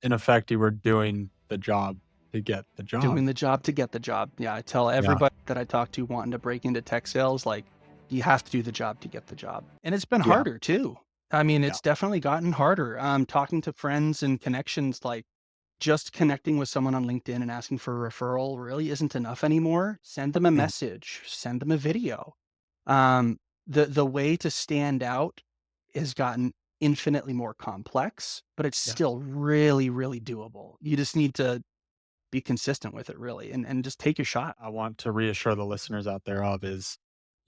in effect, you were doing the job to get the job. Doing the job to get the job. Yeah, I tell Yeah, everybody that I talk to wanting to break into tech sales, like, you have to do the job to get the job. And it's been yeah, harder too. I mean, yeah. it's definitely gotten harder. Talking to friends and connections, like just connecting with someone on LinkedIn and asking for a referral really isn't enough anymore. Send them a Mhm. message, send them a video. Um, the way to stand out has gotten infinitely more complex, but it's Yeah. still really, really doable. You just need to be consistent with it really and just take your shot. I want to reassure the listeners out there of is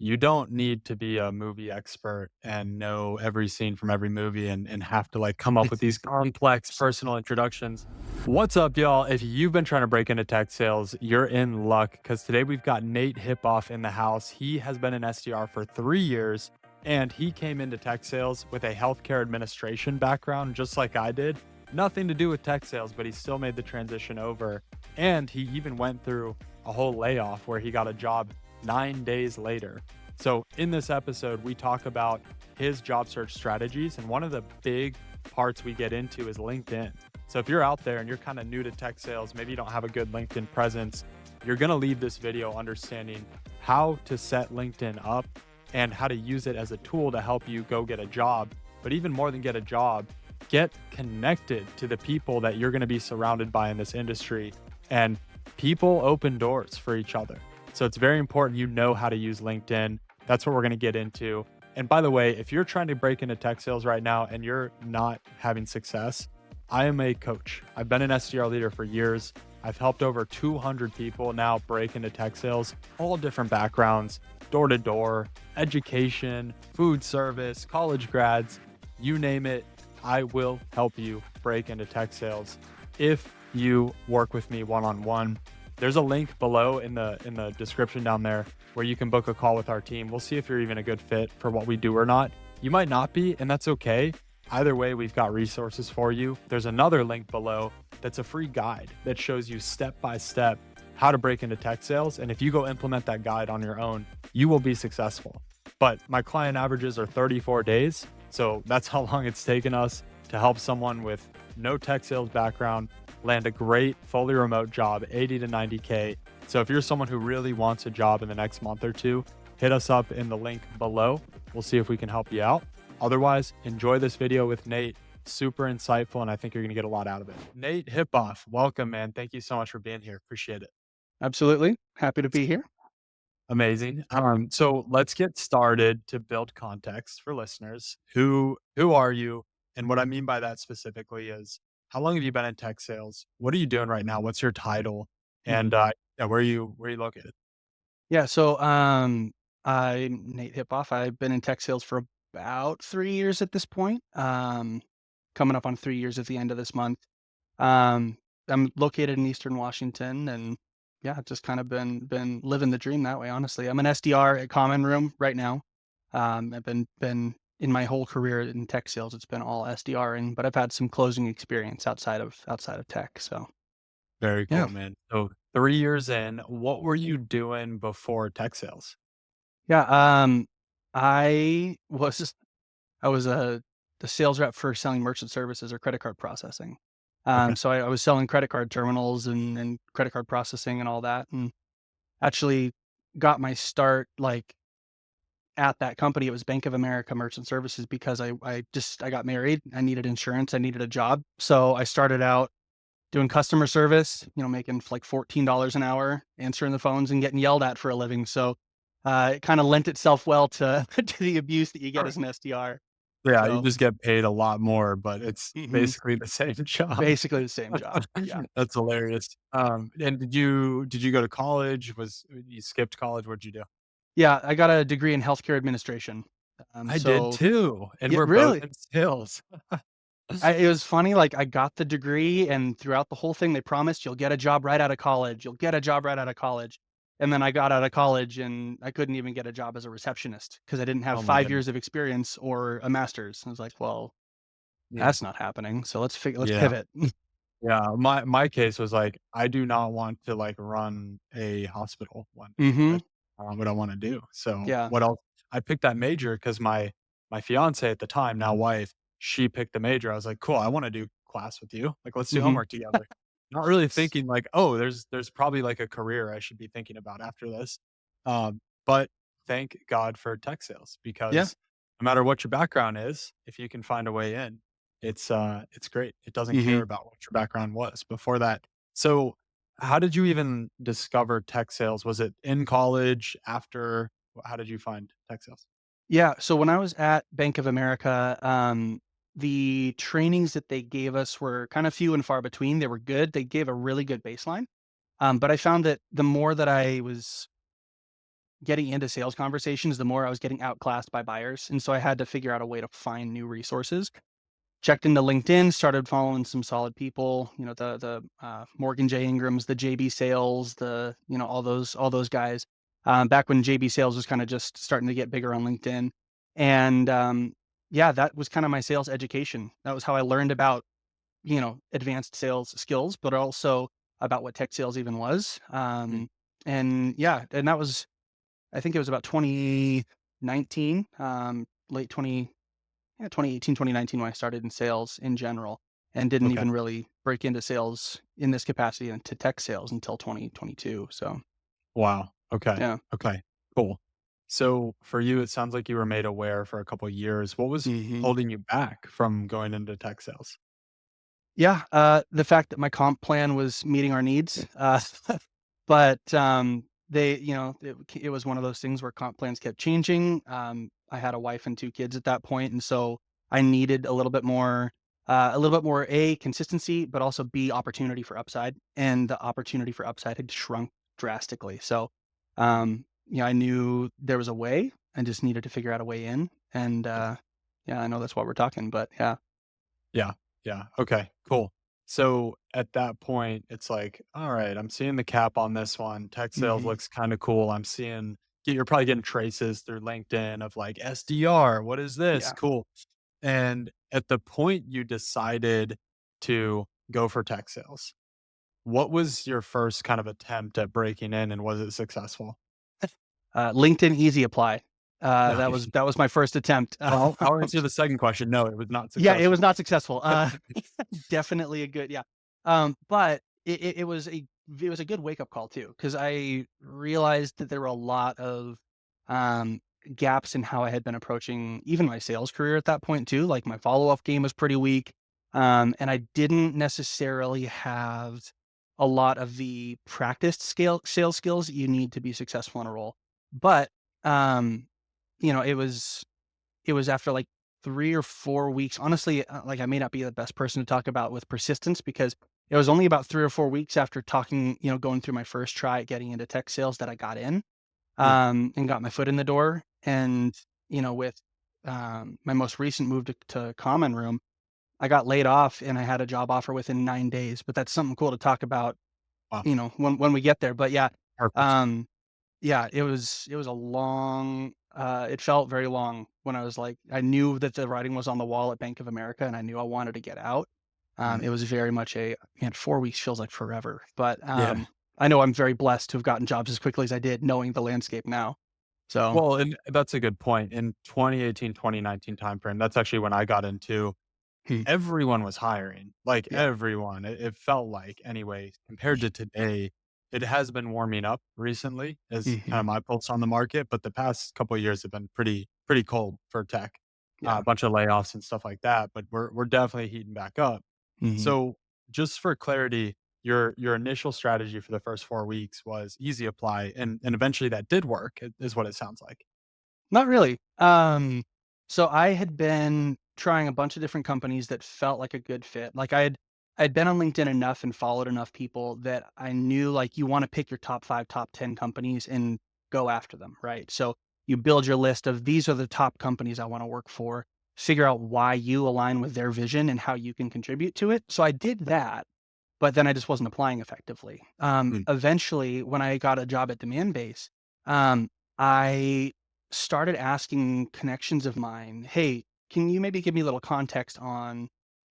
you don't need to be a movie expert and know every scene from every movie and have to like come up with these complex personal introductions. What's up, y'all? If you've been trying to break into tech sales, you're in luck because today we've got Nate Hipoff in the house. He has been an SDR for 3 years and he came into tech sales with a healthcare administration background, just like I did. Nothing to do with tech sales, but he still made the transition over. And he even went through a whole layoff where he got a job 9 days later. So, in this episode, we talk about his job search strategies. And one of the big parts we get into is LinkedIn. So, if you're out there and you're kind of new to tech sales, maybe you don't have a good LinkedIn presence, you're going to leave this video understanding how to set LinkedIn up and how to use it as a tool to help you go get a job. But even more than get a job, get connected to the people that you're going to be surrounded by in this industry. And people open doors for each other. So it's very important you know how to use LinkedIn. That's what we're going to get into. And by the way, if you're trying to break into tech sales right now and you're not having success, I am a coach. I've been an SDR leader for years. I've helped over 200 people now break into tech sales, all different backgrounds, door to door, education, food service, college grads, you name it. I will help you break into tech sales if you work with me one-on-one. There's a link below in the description down there where you can book a call with our team. We'll see if you're even a good fit for what we do or not. You might not be, and that's okay. Either way, we've got resources for you. There's another link below that's a free guide that shows you step by step how to break into tech sales. And if you go implement that guide on your own, you will be successful. But my client averages are 34 days. So that's how long it's taken us to help someone with no tech sales background land a great fully remote job, 80 to 90K. So if you're someone who really wants a job in the next month or two, hit us up in the link below. We'll see if we can help you out. Otherwise, enjoy this video with Nate. Super insightful, and I think you're going to get a lot out of it. Nate Hipoff, welcome, man. Thank you so much for being here. Appreciate it. Absolutely. Happy to be here. Amazing. So let's get started to build context for listeners. Who are you? And what I mean by that specifically is how long have you been in tech sales? What are you doing right now? What's your title? And Mhm. yeah, where are you located? Yeah, so, I'm Nate Hipoff. I've been in tech sales for about 3 years at this point, coming up on 3 years at the end of this month. Um, I'm located in Eastern Washington and, yeah, just kinda been living the dream that way, honestly. I'm an SDR at Common Room right now. I've been in my whole career in tech sales, it's been all SDRing, but I've had some closing experience outside of tech, so, Very yeah. cool, man. So 3 years in, what were you doing before tech sales? Yeah, I was I was the sales rep for selling merchant services or credit card processing. Okay. So I was selling credit card terminals and credit card processing and all that, and actually got my start like at that company. It was Bank of America Merchant Services because I got married. I needed insurance. I needed a job, so I started out doing customer service. Making like $14 an hour, answering the phones and getting yelled at for a living. So it kind of lent itself well to to the abuse that you get as an SDR. Yeah, you So, just get paid a lot more, but it's mhm, basically the same job. basically the same job. Yeah. That's hilarious. And did you go to college? Was you skipped college? What'd you do? Yeah, I got a degree in healthcare administration. I did So too, and yeah, we're both really. in sales. It was funny, like, I got the degree, and throughout the whole thing, they promised, "You'll get a job right out of college. You'll get a job right out of college." And then I got out of college, and I couldn't even get a job as a receptionist because I didn't have Oh my 5 goodness. years of experience or a master's. I was like, "Well, Yeah. that's not happening, so let's Yeah. pivot." Yeah. My case was like, I do not want to like run a hospital one day. Mhm. That's not what I want to do. So Yeah. what else? I picked that major because my fiance at the time, now wife, she picked the major. I was like, cool, I want to do class with you. Like, let's do Mhm. homework together. Not really thinking like, oh, there's probably like a career I should be thinking about after this. But thank God for tech sales Yeah. because no matter what your background is, if you can find a way in, it's great. It doesn't care Mhm. about what your background was before that. So how did you even discover tech sales? Was it in college, after? How did you find tech sales? Yeah, so when I was at Bank of America, the trainings that they gave us were kind of few and far between. They were good. They gave a really good baseline. But I found that the more that I was getting into sales conversations, the more I was getting outclassed by buyers. And so I had to figure out a way to find new resources. Checked into LinkedIn, started following some solid people, the Morgan J. Ingrams, the JB Sales, all those guys. Back when JB Sales was kind of just starting to get bigger on LinkedIn. And yeah, that was kind of my sales education. That was how I learned about, advanced sales skills, but also about what tech sales even was. Mm, And yeah, and that was, I think it was about 2019, late 20, yeah, 2018, 2019 when I started in sales in general and didn't okay. even really break into sales in this capacity into tech sales until 2022. So, Wow. Okay. yeah. Okay. Cool. So for you, it sounds like you were made aware for a couple years. What was Mhm. holding you back from going into tech sales? Yeah, the fact that my comp plan was meeting our needs, but, it was one of those things where comp plans kept changing. I had a wife and 2 kids at that point, and so I needed a little bit more, A, consistency, but also B, opportunity for upside, and the opportunity for upside had shrunk drastically. So, I knew there was a way, I just needed to figure out a way in, and, yeah, I know that's why we're talking, but yeah. Yeah. Yeah. Okay. Cool. So at that point, it's like, all right, I'm seeing the cap on this one. Tech sales Mhm. looks kind of cool. I'm seeing you're probably getting traces through LinkedIn of like SDR. What is this? Yeah. Cool. And at the point you decided to go for tech sales, what was your first kind of attempt at breaking in and was it successful? LinkedIn Easy Apply. No. That was my first attempt. Well, I'll answer the second question. No, it was not Yeah, it was successful. not successful. Definitely a good, yeah. But it was a good wake up call too, because I realized that there were a lot of um, gaps in how I had been approaching even my sales career at that point too. Like my follow up game was pretty weak, and I didn't necessarily have a lot of the practiced scale sales skills that you need to be successful in a role. But um, it was after, like, 3 or 4 weeks. Honestly, like, I may not be the best person to talk about with persistence because it was only about 3 or 4 weeks after going through my first try at getting into tech sales that I got in, Mm, and got my foot in the door. And, with, my most recent move to Common Room, I got laid off and I had a job offer within 9 days, but that's something cool to talk about, wow, when we get there. But yeah, perfect. um yeah, it was a long, it felt very long when I was like I knew that the writing was on the wall at Bank of America, and I knew I wanted to get out. Mhm. It was very much man, 4 weeks feels like forever, but, Yeah. I know I'm very blessed to have gotten jobs as quickly as I did knowing the landscape now. So, Well, and that's a good point. In 2018, 2019 timeframe, that's actually when I got into hmm, everyone was hiring, like, yeah, everyone. It felt like anyway, compared to today, it has been warming up recently is kinda mhm, my pulse on the market, but the past couple of years have been pretty cold for tech. A yeah, bunch of layoffs and stuff like that, but we're definitely heating back up. mhm. So, just for clarity, your initial strategy for the first 4 weeks was easy apply, and eventually that did work, is what it sounds like. Not really. So I had been trying a bunch of different companies that felt like a good fit. Like I'd been on LinkedIn enough and followed enough people that I knew like you want to pick your top 5, top 10 companies and go after them, right? So you build your list of these are the top companies I want to work for, figure out why you align with their vision and how you can contribute to it. So I did that, but then I just wasn't applying effectively. Mm, Eventually, when I got a job at Demand Base, I started asking connections of mine, "Hey, can you maybe give me a little context on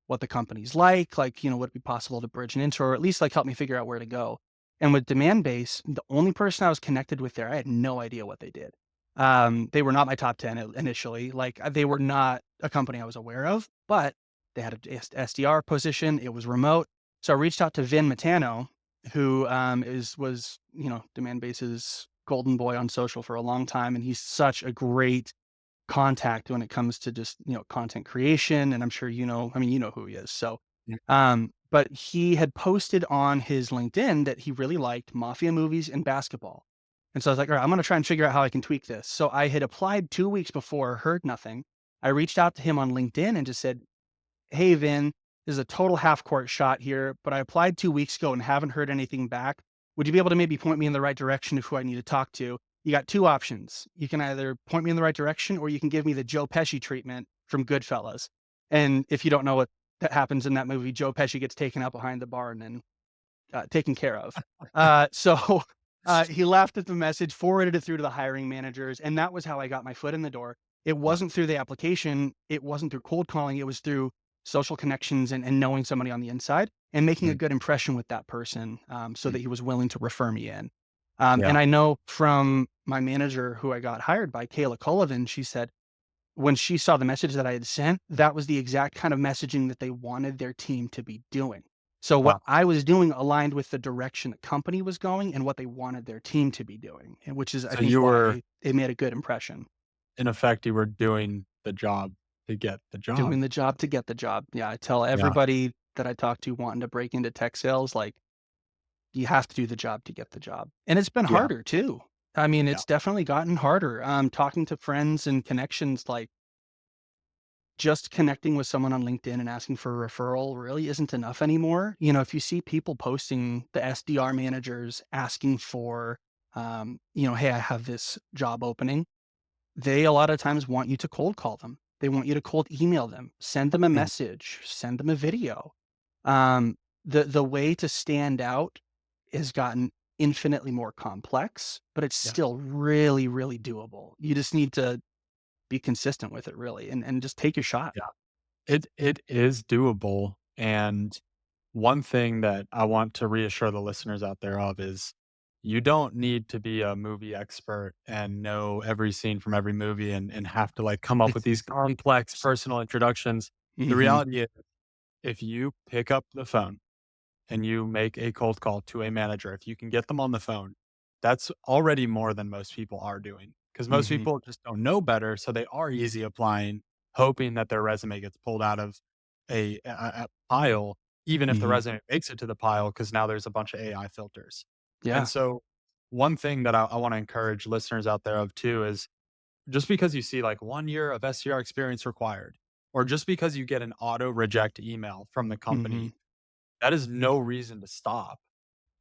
what the company's like? Like, would it be possible to bridge an intro or at least like help me figure out where to go?" And with Demand Base, the only person I was connected with there, I had no idea what they did. They were not my top 10 initially. Like they were not a company I was aware of, but They had a SDR position. It was remote. So I reached out to Vin Matano, who was Demandbase's golden boy on social for a long time, and he's such a great contact when it comes to just content creation. And I'm sure I mean, you know who he is. So, Yeah. but he had posted on his LinkedIn that he really liked mafia movies and basketball. And so I was like, all right, I'm going to try and figure out how I can tweak this. So I had applied 2 weeks before, heard nothing. I reached out to him on LinkedIn and just said, "Hey, Vin, this is a total half court shot here, but I applied 2 weeks ago and haven't heard anything back. Would you be able to maybe point me in the right direction of who I need to talk to? You got two options. You can either point me in the right direction or you can give me the Joe Pesci treatment from Goodfellas." And if you don't know what that happens in that movie, Joe Pesci gets taken out behind the bar and then taken care of. So he laughed at the message, forwarded it through to the hiring managers, and that was how I got my foot in the door. It Yeah. wasn't through the application. It wasn't through cold calling. It was through social connections and knowing somebody on the inside and making a Mhm. good impression with that person, so Mm. that he was willing to refer me in. And Yeah. I know from my manager who I got hired by, Kayla Cullivan, she said when she saw the message that I had sent, that was the exact kind of messaging that they wanted their team to be doing. So what Wow. I was doing aligned with the direction the company was going and what they wanted their team to be doing, and which is, I So think, you were, why it made a good impression. in effect, you were doing the job to get the job. Doing the job to get the job. Yeah, I tell Yeah. everybody that I talk to wanting to break into tech sales, like, you have to do the job to get the job. And it's been Yeah. harder too. I mean, Yeah. it's definitely gotten harder. Talking to friends and connections, like, just connecting with someone on LinkedIn and asking for a referral really isn't enough anymore. If you see people posting, the SDR managers asking for, "Hey, I have this job opening," they a lot of times want you to cold call them. They want you to cold email them, send them a Mm. message, send them a video. Um, the way to stand out has gotten infinitely more complex, but it's Yeah. still really, really doable. You just need to be consistent with it, really, and just take your shot. Yeah. It is doable, and one thing that I want to reassure the listeners out there of is you don't need to be a movie expert and know every scene from every movie and have to, like, come up with these complex personal introductions. The Mhm. reality is, if you pick up the phone and you make a cold call to a manager, if you can get them on the phone, that's already more than most people are doing. Because most Mhm. people just don't know better, so they are easy applying, hoping that their resume gets pulled out of a pile, even if the Mhm. resume makes it to the pile, because now there's a bunch of AI filters. And Yeah. so, one thing that I want to encourage listeners out there of too is just because you see like 1 year of SDR experience required, or just because you get an auto reject email from the Mhm. company, that is no reason to stop.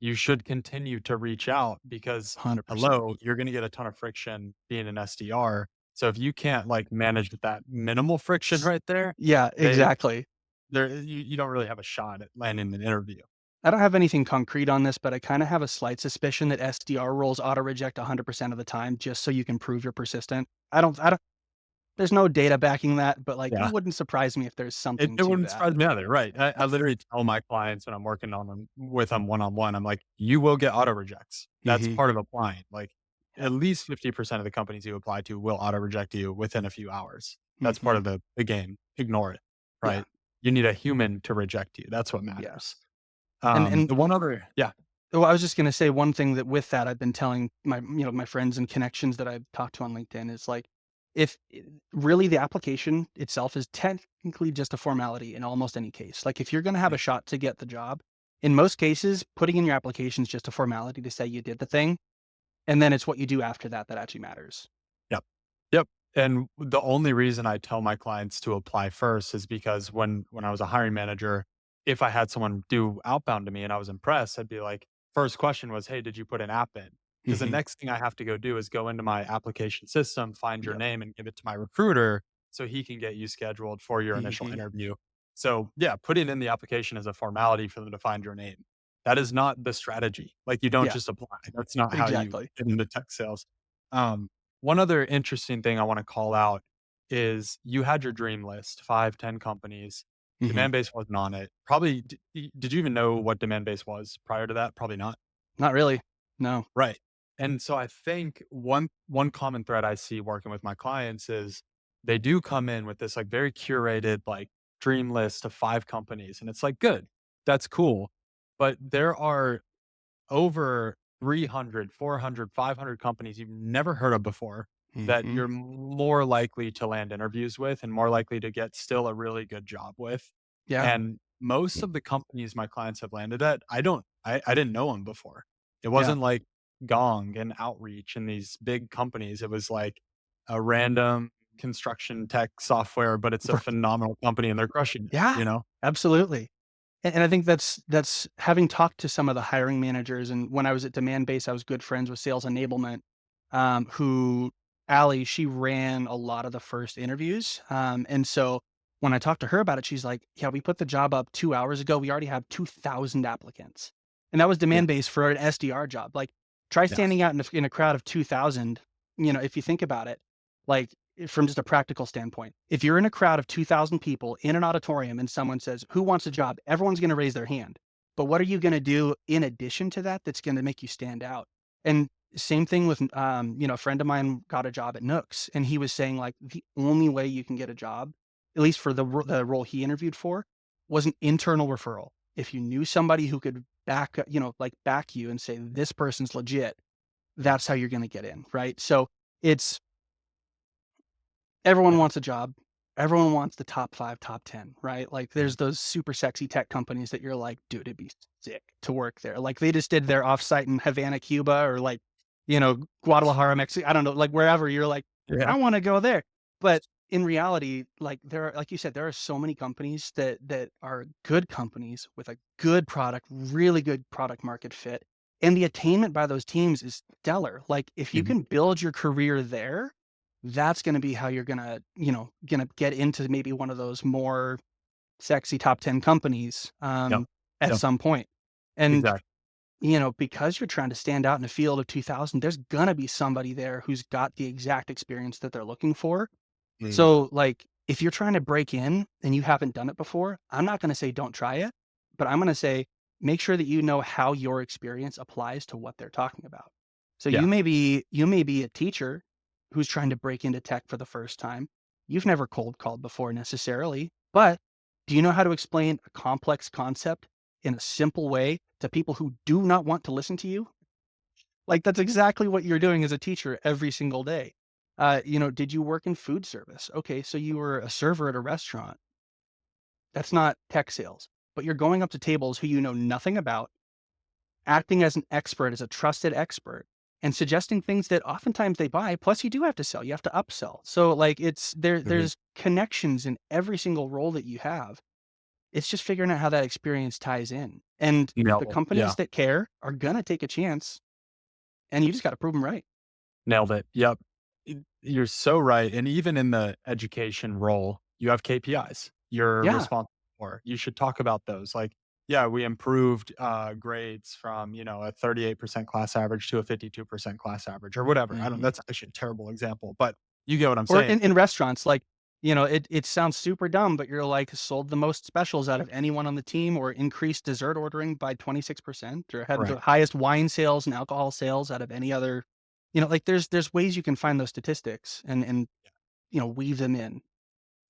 You should continue to reach out because, 100%. hello, you're gonna get a ton of friction being an SDR. So if you can't, like, manage that minimal friction right there, Yeah, they exactly. you don't really have a shot at landing an interview. I don't have anything concrete on this, but I kinda have a slight suspicion that SDR roles auto-reject 100% of the time just so you can prove you're persistent. I don't there's no data backing that, but, like, it Yeah. wouldn't surprise me if there's It something it to wouldn't that. surprise me either, right. I literally tell my clients when I'm working on them with them one-on-one, I'm like, "You will get auto rejects. That's Mhm. part of applying." Like, Yeah. at least 50% of the companies you apply to will auto reject you within a few hours. That's part Mhm. of the game. Ignore it, Yeah. right? You need a human to reject you. That's what Yeah. matters. And The one other, yeah. well, I was just gonna say one thing that with that I've been telling my friends and connections that I've talked to on LinkedIn is like, if really the application itself is technically just a formality in almost any case. Like if you're gonna have Mm. a shot to get the job, in most cases, putting in your application is just a formality to say you did the thing, and then it's what you do after that that actually matters. Yep. Yep. And the only reason I tell my clients to apply first is because when I was a hiring manager, if I had someone do outbound to me and I was impressed, I'd be like, first question was, "Hey, did you put an app in?" Because the Mhm. next thing I have to go do is go into my application system, find your Yep. name, and give it to my recruiter so he can get you scheduled for your initial Mhm. interview. So yeah, putting in the application is a formality for them to find your name. That is not the strategy. Like, you don't Yeah, just apply. That's not how you exactly. get into tech sales. Um, One other interesting thing I wanna call out is you had your dream list, 5, 10 companies. Mhm. Demandbase wasn't on it. Probably did you even know what Demandbase was prior to that? Probably not. Not really. No. Right. And so I think one common thread I see working with my clients is they do come in with this, like, very curated, like, dream list of 5 companies, and it's like, good, that's cool. But there are over 300, 400, 500 companies you've never heard of before that Mhm. you're more likely to land interviews with and more likely to get still a really good job with. Yeah. And most of the companies my clients have landed at, I didn't know them before. It Yeah. wasn't like Gong and Outreach and these big companies. It was like a random construction tech software, but it's a phenomenal company and they're crushing it, Yeah, you know? absolutely. And I think that's having talked to some of the hiring managers, and when I was at Demand Base, I was good friends with sales enablement, who Allie, she ran a lot of the first interviews. And so when I talked to her about it, she's like, "Yeah, we put the job up 2 hours ago. We already have 2,000 applicants." And that was Yeah. Demand Base for an SDR job. Like, try Yeah. standing out in a crowd of 2,000, if you think about it, like, from just a practical standpoint. If you're in a crowd of 2,000 people in an auditorium and someone says, "Who wants a job?" Everyone's gonna raise their hand. But what are you gonna do in addition to that that's gonna make you stand out? And same thing with, a friend of mine got a job at Nooks, and he was saying, like, the only way you can get a job, at least for the role he interviewed for, was an internal referral. If you knew somebody who could back you and say, "This person's legit," that's how you're gonna get in, right? So, it's everyone Yeah. wants a job. Everyone wants the top 5, top 10, right? Like, Yeah. there's those super sexy tech companies that you're like, "Dude, it'd be sick to work there." Like, they just did their offsite in Havana, Cuba, or, like, Guadalajara, Mexico. I don't know, like, wherever you're like, Yeah. "I wanna go there." But in reality, like, like you said, there are so many companies that are good companies with a good product, really good product market fit, and the attainment by those teams is stellar. Like, if you Mhm. can build your career there, that's gonna be how you're gonna get into maybe one of those more sexy top 10 companies, Yep. at Yep. some point. And, Exactly. because you're trying to stand out in a field of 2,000, there's gonna be somebody there who's got the exact experience that they're looking for. Mm. So, like, if you're trying to break in and you haven't done it before, I'm not gonna say don't try it, but I'm gonna say make sure that you know how your experience applies to what they're talking about. So Yeah. you may be a teacher who's trying to break into tech for the first time. You've never cold called before necessarily, but do you know how to explain a complex concept in a simple way to people who do not want to listen to you? Like, that's exactly what you're doing as a teacher every single day. Did you work in food service? Okay, so you were a server at a restaurant. That's not tech sales, but you're going up to tables who you know nothing about, acting as an expert, as a trusted expert, and suggesting things that oftentimes they buy. Plus, you do have to sell. You have to upsell. So, like, it's there. Mhm. There's connections in every single role that you have. It's just figuring out how that experience ties in. And Nailed the it. Yeah. companies that care are gonna take a chance, and you just got to prove them right. Nailed it. Yep. You're so right, and even in the education role, you have KPIs you're Yeah. responsible for. You should talk about those, like, yeah, we improved, grades from, a 38% class average to a 52% class average or whatever. I don't Mhm. that's actually a terrible example, but you get what I'm Or saying. in restaurants, like, it sounds super dumb, but you're like, sold the most specials out of anyone on the team, or increased dessert ordering by 26%, or had the Right. highest wine sales and alcohol sales out of any other. Like, there's ways you can find those statistics and, weave them in.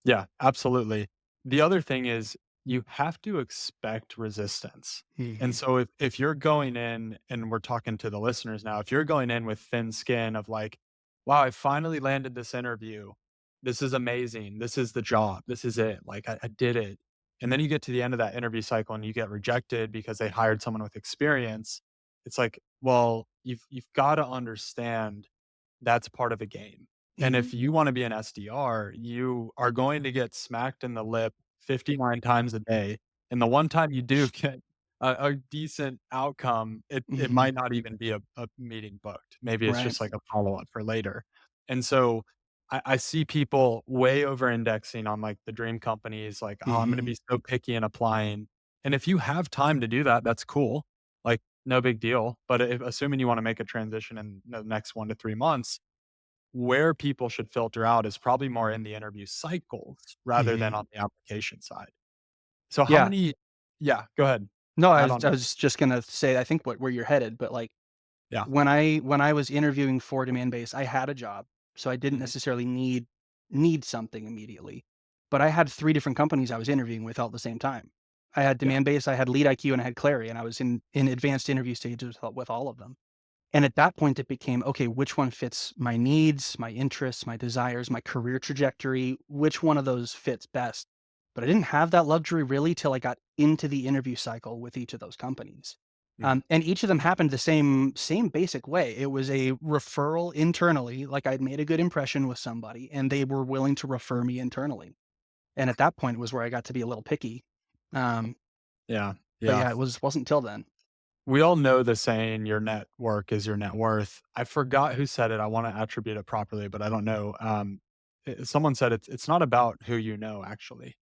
Yeah, absolutely. The other thing is you have to expect resistance. And Mhm. so if you're going in and we're talking to the listeners now, if you're going in with thin skin of like, wow, I finally landed this interview. This is amazing. This is the job. This is it. Like I did it. And then you get to the end of that interview cycle and you get rejected because they hired someone with experience. It's like, well, you've got to understand that's part of the game. And Mhm. if you wanna be an SDR, you are going to get smacked in the lip 59 times a day, and the one time you do get a decent outcome, it Mhm. might not even be a meeting booked. Maybe it's Right. just like a follow-up for later. And so I see people way over indexing on, like, the dream companies, like, "Oh, I'm gonna Mhm. be so picky and applying." And if you have time to do that, that's cool, like, no big deal, but if assuming you wanna make a transition in the next 1 to 3 months, where people should filter out is probably more in the interview cycles rather than Mhm. on the application side. So how Yeah. many Yeah, go ahead. No, I Add was on I to was just gonna say, I think where you're headed, but, like, Yeah. when I was interviewing for Demand Base, I had a job, so I didn't Mhm. necessarily need something immediately. but I had 3 different companies I was interviewing with all at the same time. I had Yeah. Demandbase, I had Lead IQ, and I had Clary, and I was in advanced interview stages with all of them. And at that point, it became, okay, which one fits my needs, my interests, my desires, my career trajectory? Which one of those fits best? But I didn't have that luxury really till I got into the interview cycle with each of those companies. Mhm. And each of them happened the same basic way. It was a referral internally, like I'd made a good impression with somebody, and they were willing to refer me internally. And at that point was where I got to be a little picky. Um, Yeah. but Yeah. yeah, wasn't till then. We all know the saying, "Your network is your net worth." I forgot who said it, I wanna attribute it properly, but I don't know, someone said it's not about who you know, actually.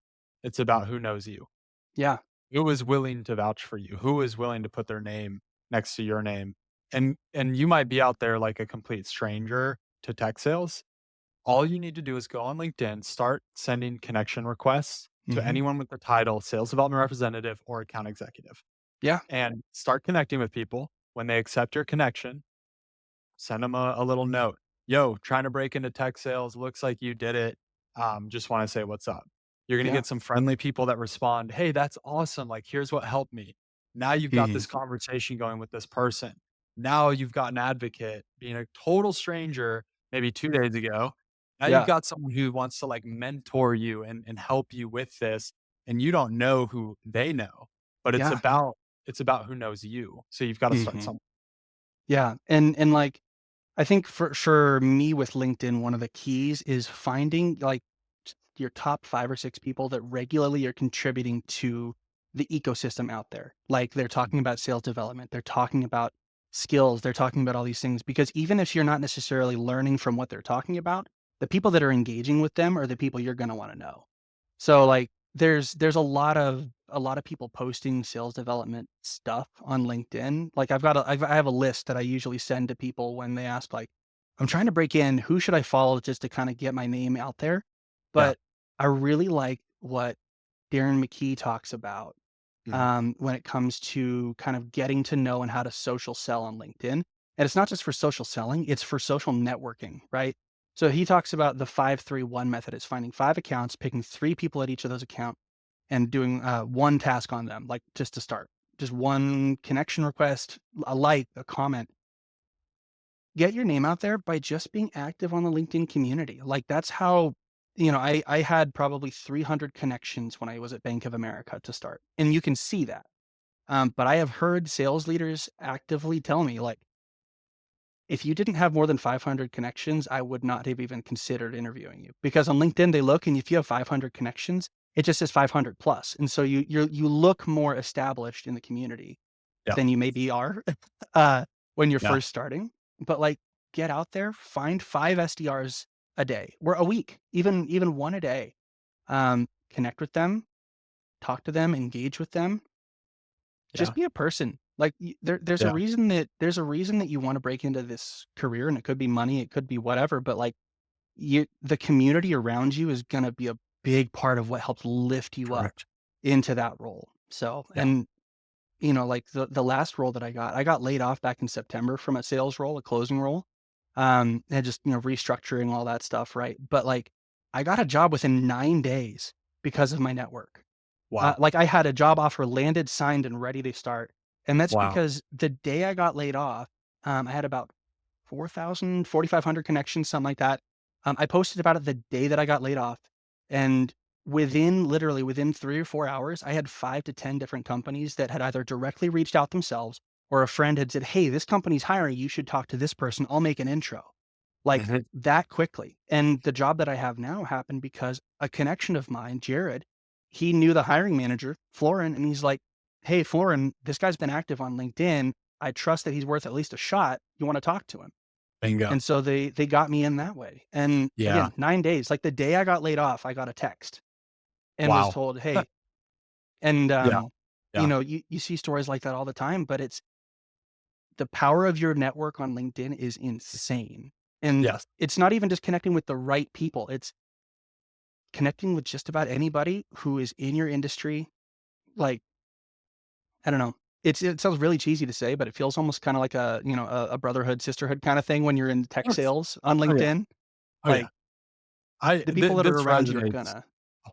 It's about who knows you. Yeah. Who is willing to vouch for you? Who is willing to put their name next to your name? And you might be out there like a complete stranger to tech sales. All you need to do is go on LinkedIn, start sending connection requests to Hmm. anyone with the title sales development representative or account executive, Yeah. and start connecting with people. When they accept your connection, send them a little note. Yo, trying to break into tech sales. Looks like you did it. Just want to say what's up. You're going to Yeah. get some friendly people that respond, hey, that's awesome. Like, here's what helped me. Now you've got Mhm. this conversation going with this person. Now you've got an advocate being a total stranger maybe 2 days ago. Now you've Yeah. got someone who wants to like mentor you and help you with this. And you don't know who they know, but Yeah. it's about who knows you. So you've got to start Mhm. somewhere. Yeah, and, like, I think for me with LinkedIn, one of the keys is finding, like, your top 5 or 6 people that regularly are contributing to the ecosystem out there. Like, they're talking about sales development, they're talking about skills, they're talking about all these things, because even if you're not necessarily learning from what they're talking about, the people that are engaging with them are the people you're gonna wanna know. So, like, there's a lot of people posting sales development stuff on LinkedIn. Like, I have a list that I usually send to people when they ask, like, "I'm trying to break in, who should I follow just to kinda get my name out there?" Yeah. But I really like what Darren McKee talks about, Mhm. when it comes to kind of getting to know and how to social sell on LinkedIn. And it's not just for social selling, it's for social networking, right? So he talks about the 5-3-1 method. It's finding 5 accounts, picking 3 people at each of those accounts, and doing one task on them, like just to start. Just one connection request, a like, a comment. Get your name out there by just being active on the LinkedIn community. Like that's how, I had probably 300 connections when I was at Bank of America to start. And you can see that. But I have heard sales leaders actively tell me, like, if you didn't have more than 500 connections, I would not have even considered interviewing you. Because on LinkedIn, they look, and if you have 500 connections, it just says 500 plus. And so you look more established in the community Yeah. than you maybe are uh, when you're Yeah. first starting. But like, get out there, find 5 SDRs a day or a week, even one a day. Connect with them, talk to them, engage with them. Yeah. Just be a person. Like, there's a Yeah. reason that you wanna break into this career, and it could be money, it could be whatever, but, like, the community around you is gonna be a big part of what helps lift you up Correct. into that role. So, Yeah. and, like, the last role that I got laid off back in September from a sales role, a closing role, and just, restructuring all that stuff, right? But, like, I got a job within 9 days because of my network. Wow. Like, I had a job offer landed, signed, and ready to start, and that's Wow. because the day I got laid off, I had about 4,500 connections, something like that. I posted about it the day that I got laid off, and literally within 3 or 4 hours, I had 5 to 10 different companies that had either directly reached out themselves or a friend had said, "Hey, this company's hiring, you should talk to this person, I'll make an intro." Like, Mhm. that quickly, and the job that I have now happened because a connection of mine, Jared, he knew the hiring manager, Florin, and he's like, "Hey, Florin, this guy's been active on LinkedIn. I trust that he's worth at least a shot. You wanna talk to him?" Bingo. And so they got me in that way, and Yeah. again, 9 days, like, the day I got laid off, I got a text and was Wow. told, "Hey," and, Yeah. Yeah. you see stories like that all the time, but it's the power of your network on LinkedIn is insane, and Yes. it's not even just connecting with the right people, it's connecting with just about anybody who is in your industry. Like, I don't know. It sounds really cheesy to say, but it feels almost kinda like a brotherhood, sisterhood kinda thing when you're in tech Yes. sales on Oh, yeah. LinkedIn. Oh, yeah. Like, the people that are This around you are resonates gonna.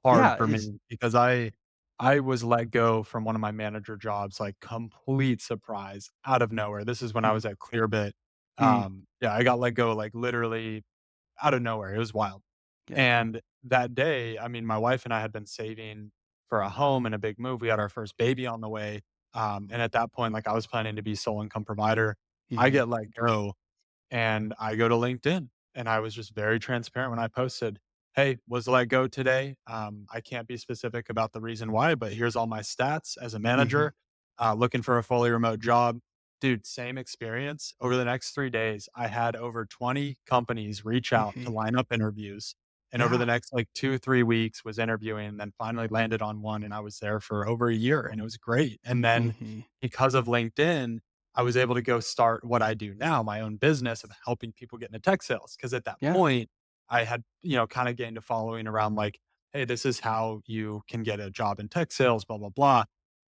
hard Yeah, for it's me because I was let go from one of my manager jobs, like, complete surprise out of nowhere. This is when I mm, was at Clearbit. mm, Yeah, I got let go, like, literally out of nowhere. It was wild. yeah. And that day, I mean, my wife and I had been saving for a home and a big move. We had our first baby on the way. And at that point, like, I was planning to be sole income provider. I Mhm, get let go and I go to LinkedIn, and I was just very transparent when I posted, "Hey, was let go today. I can't be specific about the reason why, but here's all my stats as a mhm, manager, looking for a fully remote job." Dude, same experience. Over the next 3 days, I had over 20 companies reach out to mhm. line up interviews, and over the Yeah. next, like, 2, 3 weeks was interviewing, and then finally landed on one, and I was there for over a year, and it was great. And then Mhm. because of LinkedIn, I was able to go start what I do now, my own business of helping people get into tech sales. Cause at that Yeah. point, I had, kind of gained a following around like, hey, this is how you can get a job in tech sales, blah, blah, blah.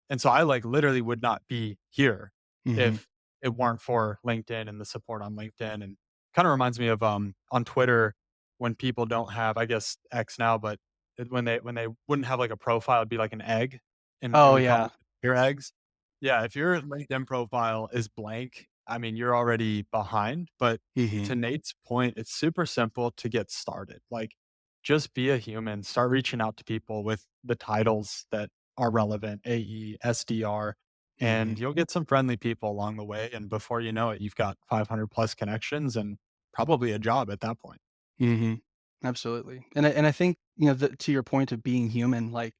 And so I like literally would not be here Mhm. if it weren't for LinkedIn and the support on LinkedIn. And kind of reminds me of on Twitter when people don't have, I guess X now, but when they wouldn't have like a profile, it'd be like an egg. And Oh, we call yeah. it your eggs. Yeah, if your LinkedIn profile is blank, I mean, you're already behind, but Mhm. to Nate's point, it's super simple to get started. Like, just be a human, start reaching out to people with the titles that are relevant, AE, SDR, Mhm. and you'll get some friendly people along the way. And before you know it, you've got 500 plus connections and probably a job at that point. Mhm. Absolutely. And I think, to your point of being human, like,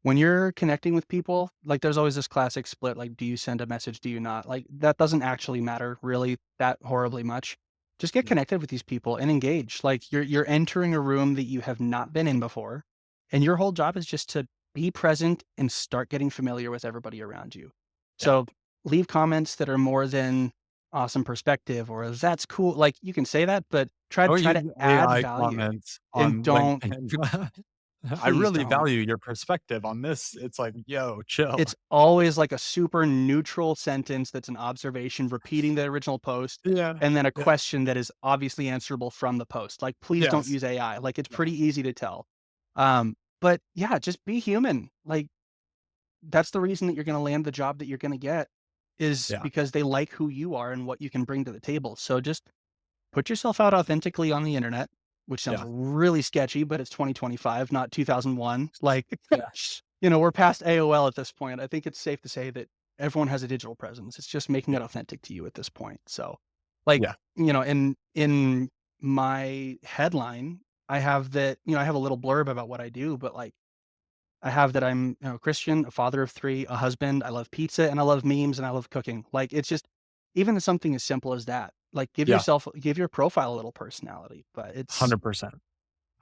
when you're connecting with people, like, there's always this classic split, like, do you send a message, do you not? Like, that doesn't actually matter really that horribly much. Just get Yeah. connected with these people and engage. Like, you're entering a room that you have not been in before, and your whole job is just to be present and start getting familiar with everybody around you. Yeah. So, leave comments that are more than awesome perspective or that's cool. Like, you can say that, but try Don't try to use add AI value comments and on don't LinkedIn. I please really don't. value your perspective on this. It's like, yo, chill. It's always like a super neutral sentence that's an observation repeating the original post, Yeah. and then a Yeah. question that is obviously answerable from the post. Like, please don't Yes. use AI. Like, it's Yeah. pretty easy to tell. But yeah, just be human. Like, that's the reason that you're gonna land the job that you're gonna get is Yeah. because they like who you are and what you can bring to the table. So just put yourself out authentically on the internet, which sounds Yeah. really sketchy, but it's 2025, not 2001. Like, Yeah. we're past AOL at this point. I think it's safe to say that everyone has a digital presence. It's just making Yeah. it authentic to you at this point. So, like, Yeah. in my headline, I have that, I have a little blurb about what I do, but like I have that I'm, a Christian, a father of 3, a husband, I love pizza, and I love memes, and I love cooking. Like, it's just even something as simple as that. Like, Yeah. give your profile a little personality, but it's 100%.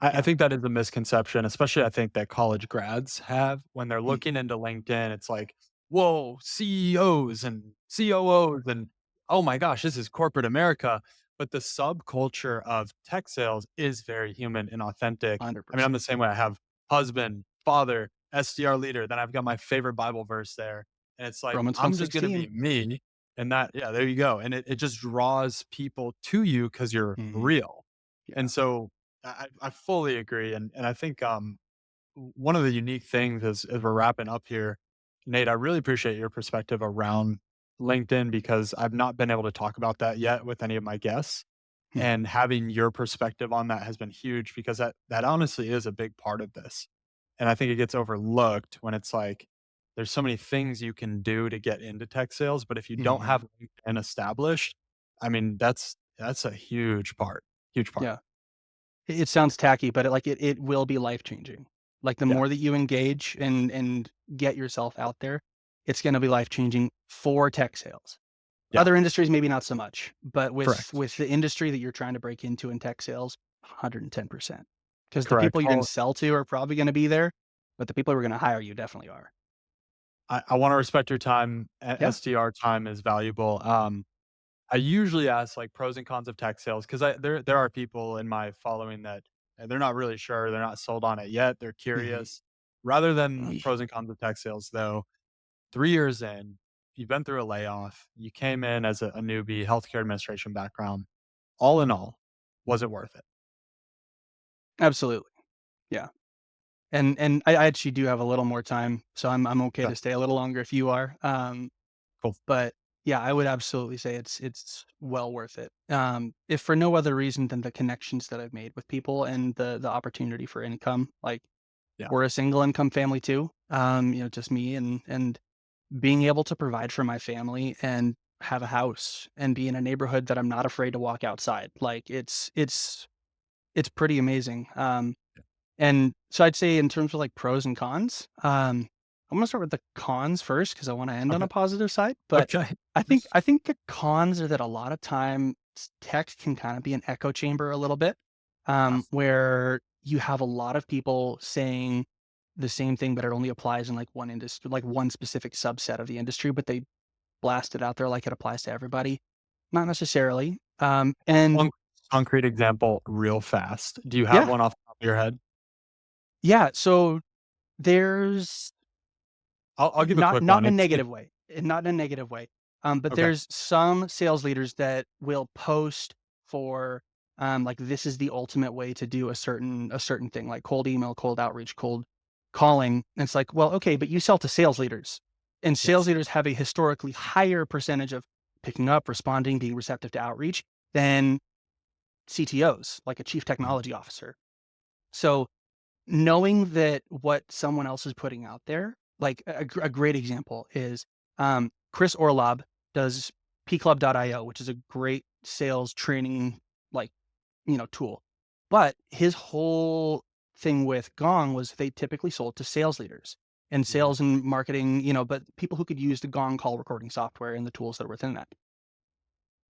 I yeah. think that is a misconception, especially I think that college grads have when they're Mm, looking into LinkedIn. It's like, whoa, CEOs and COOs, and oh my gosh, this is corporate America. But the subculture of tech sales is very human and authentic. I mean, I'm 100%. the same way. I have husband, father, SDR leader. Then I've got my favorite Bible verse there. And it's like, Romans I'm just going to be 1:16. me. And that, yeah, there you go. And it just draws people to you because you're Mhm. real. Yeah. And so I fully agree, and I think, one of the unique things as we're wrapping up here, Nate, I really appreciate your perspective around LinkedIn because I've not been able to talk about that yet with any of my guests, Mhm. and having your perspective on that has been huge because that honestly is a big part of this, and I think it gets overlooked when it's like, there's so many things you can do to get into tech sales, but if you don't Mhm. have LinkedIn established, I mean, that's a huge part. Yeah. It sounds tacky, but it will be life-changing. Like, the Yeah, more that you engage and get yourself out there, it's gonna be life-changing for tech sales. yeah, Other industries, maybe not so much, but with correct. with the industry that you're trying to break into in tech sales, 110%. Because the Correct. people you're gonna Well, sell to are probably gonna be there, but the people who are gonna hire you definitely are. I wanna respect your time. Yeah. SDR time is valuable. I usually ask, like, pros and cons of tech sales because there are people in my following that, they're not really sure, they're not sold on it yet, they're Mhm. curious. Rather than pros and cons of tech sales, though, 3 years in, you've been through a layoff, you came in as a newbie, healthcare administration background. All in all, was it worth it? Absolutely. Yeah. And I actually do have a little more time, so I'm okay Okay, to stay a little longer if you are. cool. But yeah, I would absolutely say it's well worth it. If for no other reason than the connections that I've made with people and the opportunity for income. Like Yeah. we're a single income family too. Just me and being able to provide for my family and have a house and be in a neighborhood that I'm not afraid to walk outside. Like it's pretty amazing. And so I'd say in terms of like pros and cons, I'm gonna start with the cons first because I want to end on Okay. a positive side. But Okay. I think the cons are that a lot of times tech can kind of be an echo chamber a little bit, Yes. where you have a lot of people saying the same thing, but it only applies in like one industry, like one specific subset of the industry, but they blast it out there like it applies to everybody. Not necessarily. And One concrete example real fast. Do you have yeah, one off the top of your head? yeah. So there's I'll give a not quick not one. in a It's negative way, not in a negative way, but okay. there's some sales leaders that will post for, like, this is the ultimate way to do a certain thing, like cold email, cold outreach, cold calling, and it's like, well, okay, but you sell to sales leaders, and sales Yes. leaders have a historically higher percentage of picking up, responding, being receptive to outreach than CTOs, like a chief Mhm. technology officer. So knowing that what someone else is putting out there, like a great example is Chris Orlob does pclub.io, which is a great sales training like tool. But his whole thing with Gong was they typically sold to sales leaders and Mhm. sales and marketing, but people who could use the Gong call recording software and the tools that are within that.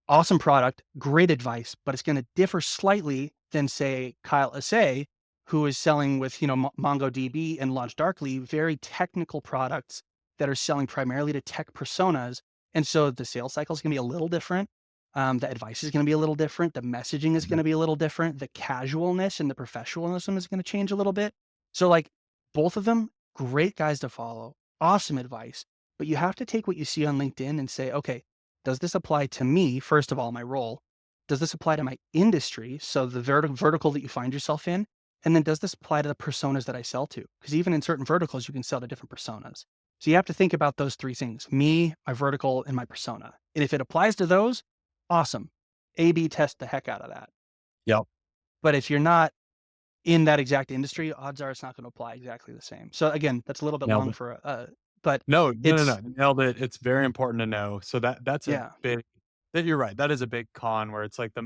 Awesome product, great advice, but it's gonna differ slightly than, say, Kyle Assay, who is selling with, MongoDB and LaunchDarkly, very technical products that are selling primarily to tech personas, and so the sales cycle is gonna be a little different, the advice is gonna be a little different, the messaging is Mhm. gonna be a little different, the casualness and the professionalism is gonna change a little bit. So, like, both of them, great guys to follow, awesome advice, but you have to take what you see on LinkedIn and say, "Okay, does this apply to me, first of all, my role? Does this apply to my industry, so the vertical that you find yourself in? And then does this apply to the personas that I sell to? Because even in certain verticals, you can sell to different personas. So you have to think about those three things: me, my vertical, and my persona. And if it applies to those, awesome. A/B test the heck out of that. Yep. But if you're not in that exact industry, odds are it's not going to apply exactly the same. So again, that's a little bit Nailed long it. for but No, no, no, it's no. Nailed it. It's very important to know. So that's a yeah, big that you're right. That is a big con where it's like the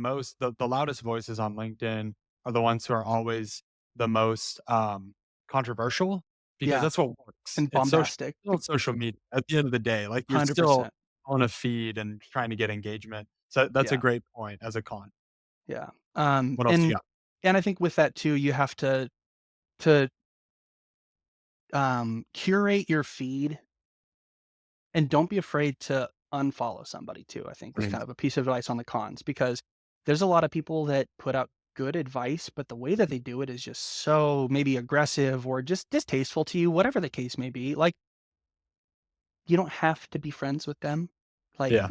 loudest voices on LinkedIn are the ones who are always the most controversial because yeah, that's what works. and It's bombastic, still social media at the end of the day. Like you're still 100%. on a feed and trying to get engagement. So that's a Yeah. great point as a con. Yeah. What else you And got? I think with that too, you have to curate your feed and don't be afraid to unfollow somebody too, I think is Right. kind of a piece of advice on the cons because there's a lot of people that put out good advice, but the way that they do it is just so maybe aggressive or just distasteful to you, whatever the case may be. Like you don't have to be friends with them. Like Yeah.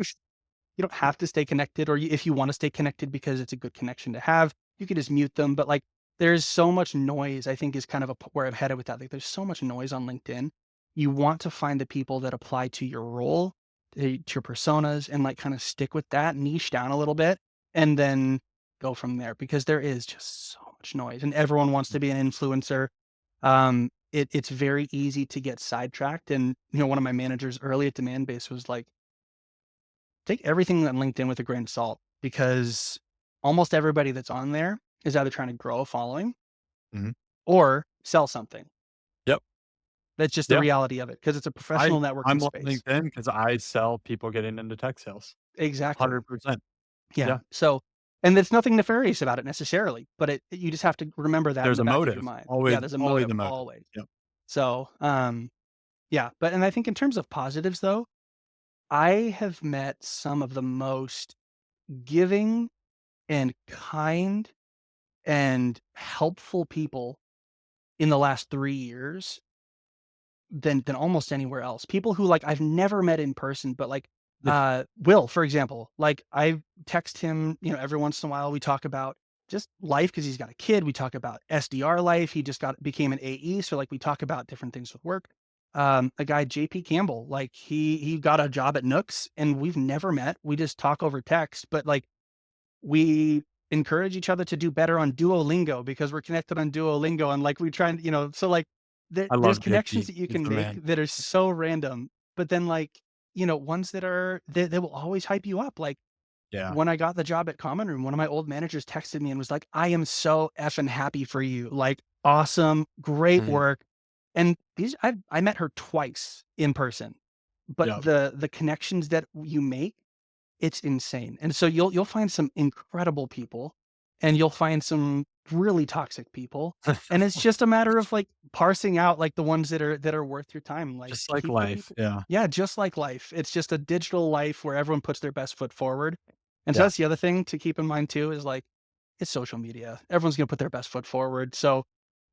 you don't have to stay connected, or if you want to stay connected because it's a good connection to have, you can just mute them. But like, there's so much noise. I think is kind of where I'm headed with that. Like, there's so much noise on LinkedIn. You want to find the people that apply to your role, to your personas, and like kind of stick with that, niche down a little bit, and then go from there. Because there is just so much noise, and everyone wants to be an influencer. It's very easy to get sidetracked. And one of my managers early at Demand Base was like, take everything on LinkedIn with a grain of salt because almost everybody that's on there is either trying to grow a following Mhm. or sell something. Yep. That's just the Yeah. reality of it because it's a I professional networking I'm on space. LinkedIn because I sell people getting into tech sales. Exactly. 100%. Yeah. Yeah. So, and there's nothing nefarious about it necessarily, but you just have to remember that in There's the a back of your motive. mind. Yeah, Always there's a always motive a motive. always. Yep. So, yeah, but and I think in terms of positives though, I have met some of the most giving and kind and helpful people in the last 3 years than almost anywhere else. People who, like, I've never met in person, but, like, Yeah. Will, for example, like, I text him, every once in a while, we talk about just life because he's got a kid. We talk about SDR life. He just became an AE, so like we talk about different things with work. A guy JP Campbell, like he got a job at Nooks, and we've never met. We just talk over text, but like we encourage each other to do better on Duolingo because we're connected on Duolingo, and like we try and so like I there's love connections JP. that you He's can the make man. that are so random, but then like ones that are they will always hype you up. Like Yeah. when I got the job at Common Room, one of my old managers texted me and was like, "I am so effing happy for you. Like, awesome, great Mhm. work." And I met her twice in person, but Yep. the connections that you make, it's insane. And so you'll find some incredible people, and you'll find some really toxic people, and it's just a matter of like parsing out like the ones that are worth your time. Like Just like keep the life. people. Yeah. Yeah, just like life. It's just a digital life where everyone puts their best foot forward. And so Yeah. that's the other thing to keep in mind too is like it's social media. Everyone's gonna put their best foot forward. So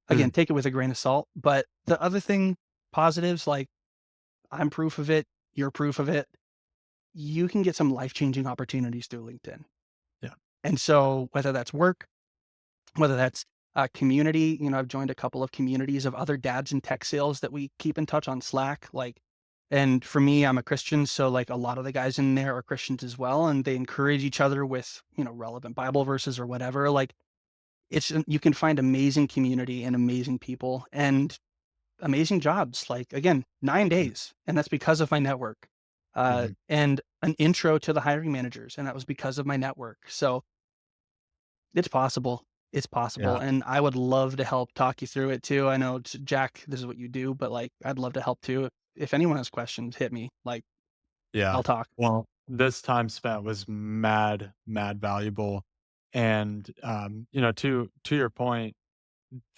again, Mhm. take it with a grain of salt. But the other thing, positives, like I'm proof of it, you're proof of it. You can get some life-changing opportunities through LinkedIn. Yeah. And so whether that's work, whether that's community, I've joined a couple of communities of other dads in tech sales that we keep in touch on Slack. Like, and for me, I'm a Christian, so like a lot of the guys in there are Christians as well, and they encourage each other with relevant Bible verses or whatever. Like, you can find amazing community and amazing people and amazing jobs. Like again, nine Mhm. days, and that's because of my network. Mhm. And an intro to the hiring managers, and that was because of my network. So it's possible. It's possible, Yeah. and I would love to help talk you through it too. I know, Jack, this is what you do, but, like, I'd love to help too. If anyone has questions, hit me. Like, Yeah. I'll talk. Well, this time spent was mad, mad valuable. And to your point,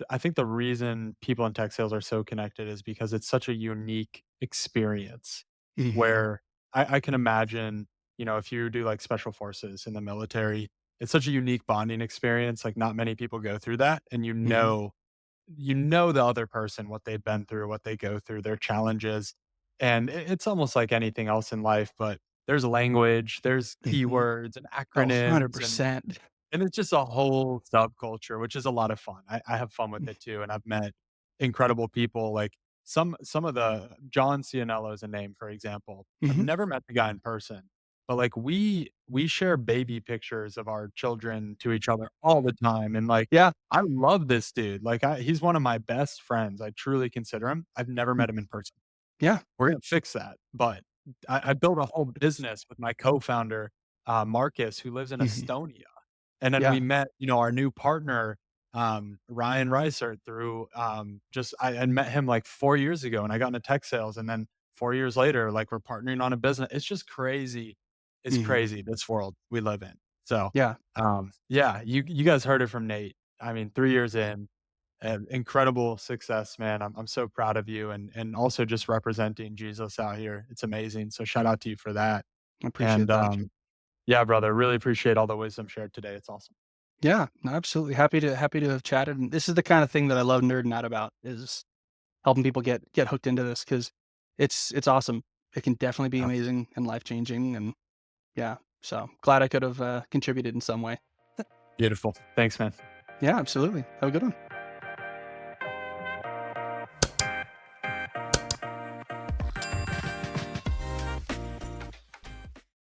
I think the reason people in tech sales are so connected is because it's such a unique experience Mhm, where I can imagine, if you do like special forces in the military, it's such a unique bonding experience. Like not many people go through that. And mhm, the other person, what they've been through, what they go through, their challenges. And it's almost like anything else in life, but there's language, there's mhm. keywords and Oh, acronyms, and 100%. it's just a whole subculture, which is a lot of fun. I have fun with it too, and I've met incredible people. Like some of the John Cianello is a name, for example. I've Mhm. never met the guy in person, but like we share baby pictures of our children to each other all the time, and like Yeah. I love this dude. Like he's one of my best friends. I truly consider him. I've never met him Mhm. in person. Yeah. We're gonna fix that, but I built a whole business with my co-founder, Marcus, who lives in Mhm. Estonia, and then we Yeah. met, our new partner, Ryan Reiser through, just I met him, like, 4 years ago, and I got into tech sales, and then 4 years later, like, we're partnering on a business. It's just crazy. It's Mhm. crazy, this world we live in. So, Yeah. yeah, you guys heard it from Nate. I mean, 3 years in, incredible success, man. I'm so proud of you and also just representing Jesus out here. It's amazing. So shout out to you for that. I appreciate And that. yeah, brother, really appreciate all the wisdom shared today. It's awesome. Yeah. No, absolutely. Happy to have chatted, and this is the kinda thing that I love nerding out about, is helping people get hooked into this because it's awesome. It can definitely be Yeah. amazing and life-changing, and yeah, so glad I could have, contributed in some way. Beautiful. Thanks, man. Yeah, absolutely. Have a good one.